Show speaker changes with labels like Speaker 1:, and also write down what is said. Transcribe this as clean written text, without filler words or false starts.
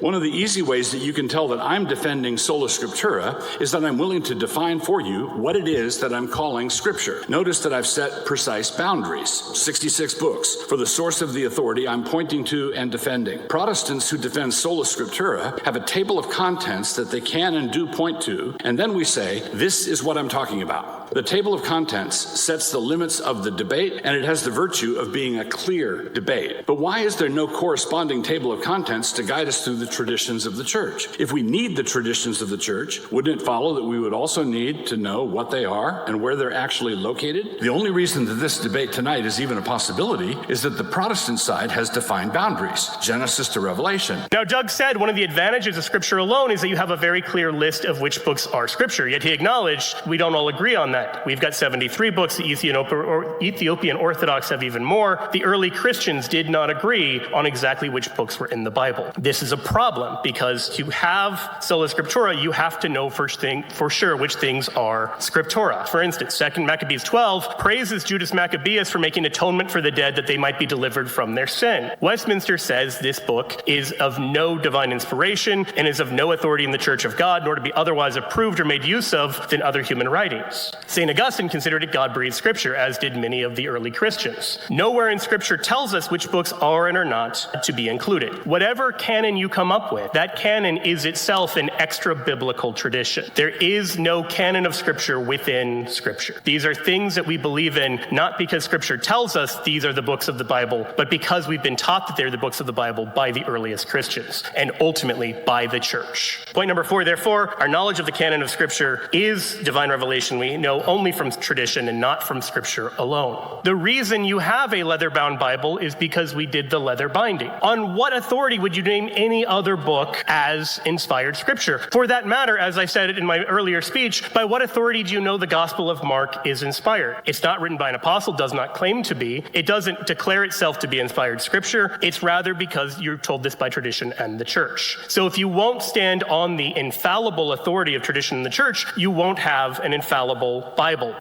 Speaker 1: One of the easy ways that you can tell that I'm defending Sola Scriptura is that I'm willing to define for you what it is that I'm calling Scripture. Notice that I've set precise boundaries, 66 books, for the source of the authority I'm pointing to and defending. Protestants who defend Sola Scriptura have a table of contents that they can and do point to, and then we say, this is what I'm talking about. The table of contents sets the limits of the debate, and it has the virtue of being a clear debate. But why is there no corresponding table of contents to guide us through the traditions of the church? If we need the traditions of the church, wouldn't it follow that we would also need to know what they are and where they're actually located? The only reason that this debate tonight is even a possibility is that the Protestant side has defined boundaries, Genesis to Revelation.
Speaker 2: Now, Doug said one of the advantages of Scripture alone is that you have a very clear list of which books are Scripture, yet he acknowledged we don't all agree on that. We've got 73 books, the Ethiopian Orthodox have even more. The early Christians did not agree on exactly which books were in the Bible. This is a problem because to have Sola Scriptura, you have to know for sure which things are Scriptura. For instance, 2 Maccabees 12 praises Judas Maccabeus for making atonement for the dead that they might be delivered from their sin. Westminster says this book is of no divine inspiration and is of no authority in the Church of God, nor to be otherwise approved or made use of than other human writings. St. Augustine considered it God-breathed Scripture, as did many of the early Christians. Nowhere in Scripture tells us which books are and are not to be included. Whatever canon you come up with, that canon is itself an extra-biblical tradition. There is no canon of Scripture within Scripture. These are things that we believe in, not because Scripture tells us these are the books of the Bible, but because we've been taught that they're the books of the Bible by the earliest Christians, and ultimately by the Church. Point number 4, therefore, our knowledge of the canon of Scripture is divine revelation we know only from tradition and not from Scripture alone. The reason you have a leather-bound Bible is because we did the leather binding. On what authority would you name any other book as inspired Scripture? For that matter, as I said in my earlier speech, by what authority do you know the Gospel of Mark is inspired? It's not written by an apostle, does not claim to be. It doesn't declare itself to be inspired Scripture. It's rather because you're told this by tradition and the Church. So if you won't stand on the infallible authority of tradition and the Church, you won't have an infallible Bible.